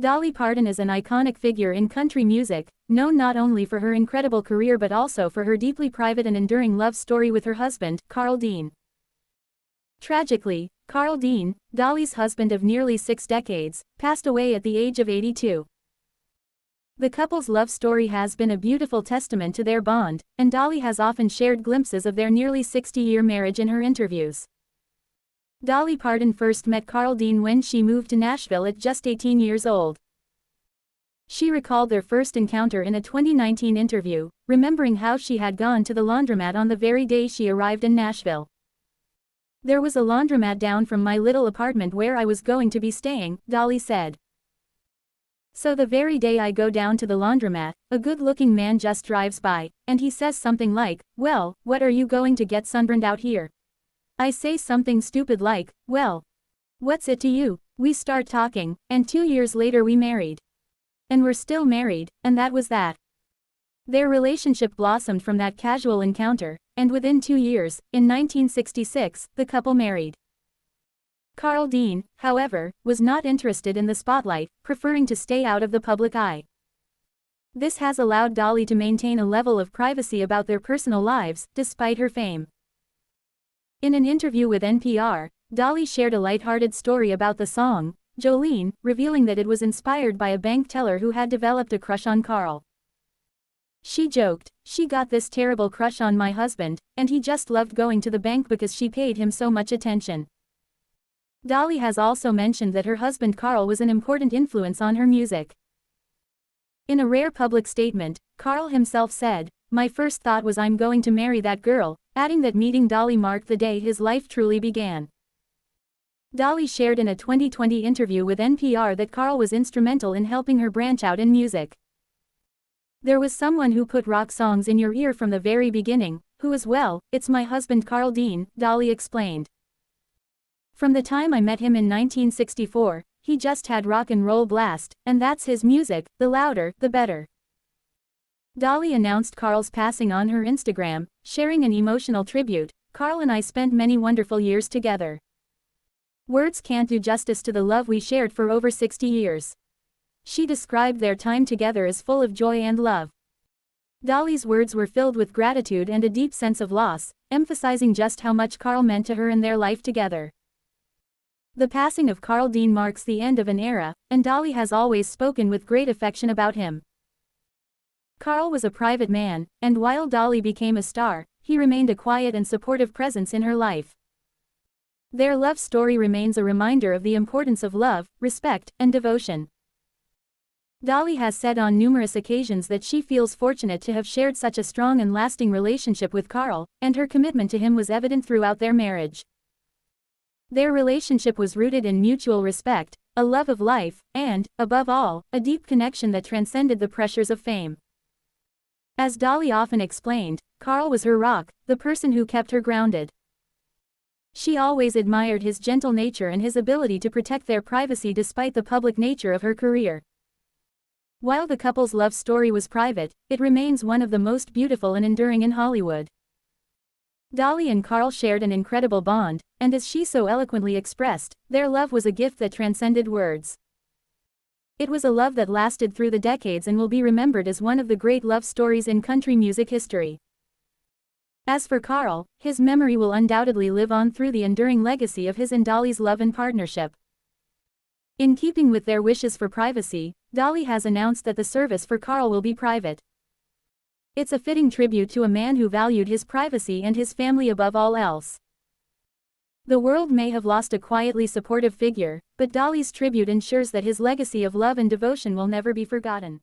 Dolly Parton is an iconic figure in country music, known not only for her incredible career but also for her deeply private and enduring love story with her husband, Carl Dean. Tragically, Carl Dean, Dolly's husband of nearly 6 decades, passed away at the age of 82. The couple's love story has been a beautiful testament to their bond, and Dolly has often shared glimpses of their nearly 60-year marriage in her interviews. Dolly Parton first met Carl Dean when she moved to Nashville at just 18 years old. She recalled their first encounter in a 2019 interview, remembering how she had gone to the laundromat on the very day she arrived in Nashville. "There was a laundromat down from my little apartment where I was going to be staying," Dolly said. "So the very day I go down to the laundromat, a good-looking man just drives by, and he says something like, 'Well, what are you going to get sunburned out here?' I say something stupid like, 'Well, what's it to you?' We start talking, and 2 years later we married. And we're still married, and that was that." Their relationship blossomed from that casual encounter, and within 2 years, in 1966, the couple married. Carl Dean, however, was not interested in the spotlight, preferring to stay out of the public eye. This has allowed Dolly to maintain a level of privacy about their personal lives, despite her fame. In an interview with NPR, Dolly shared a lighthearted story about the song, Jolene, revealing that it was inspired by a bank teller who had developed a crush on Carl. She joked, "She got this terrible crush on my husband, and he just loved going to the bank because she paid him so much attention." Dolly has also mentioned that her husband Carl was an important influence on her music. In a rare public statement, Carl himself said, "My first thought was I'm going to marry that girl," adding that meeting Dolly marked the day his life truly began. Dolly shared in a 2020 interview with NPR that Carl was instrumental in helping her branch out in music. "There was someone who put rock songs in your ear from the very beginning, who is well, it's my husband Carl Dean," Dolly explained. "From the time I met him in 1964, he just had rock and roll blast, and that's his music, the louder, the better." Dolly announced Carl's passing on her Instagram, sharing an emotional tribute, "Carl and I spent many wonderful years together. Words can't do justice to the love we shared for over 60 years. She described their time together as full of joy and love. Dolly's words were filled with gratitude and a deep sense of loss, emphasizing just how much Carl meant to her and their life together. The passing of Carl Dean marks the end of an era, and Dolly has always spoken with great affection about him. Carl was a private man, and while Dolly became a star, he remained a quiet and supportive presence in her life. Their love story remains a reminder of the importance of love, respect, and devotion. Dolly has said on numerous occasions that she feels fortunate to have shared such a strong and lasting relationship with Carl, and her commitment to him was evident throughout their marriage. Their relationship was rooted in mutual respect, a love of life, and, above all, a deep connection that transcended the pressures of fame. As Dolly often explained, Carl was her rock, the person who kept her grounded. She always admired his gentle nature and his ability to protect their privacy despite the public nature of her career. While the couple's love story was private, it remains one of the most beautiful and enduring in Hollywood. Dolly and Carl shared an incredible bond, and as she so eloquently expressed, their love was a gift that transcended words. It was a love that lasted through the decades and will be remembered as one of the great love stories in country music history. As for Carl, his memory will undoubtedly live on through the enduring legacy of his and Dolly's love and partnership. In keeping with their wishes for privacy, Dolly has announced that the service for Carl will be private. It's a fitting tribute to a man who valued his privacy and his family above all else. The world may have lost a quietly supportive figure, but Dolly's tribute ensures that his legacy of love and devotion will never be forgotten.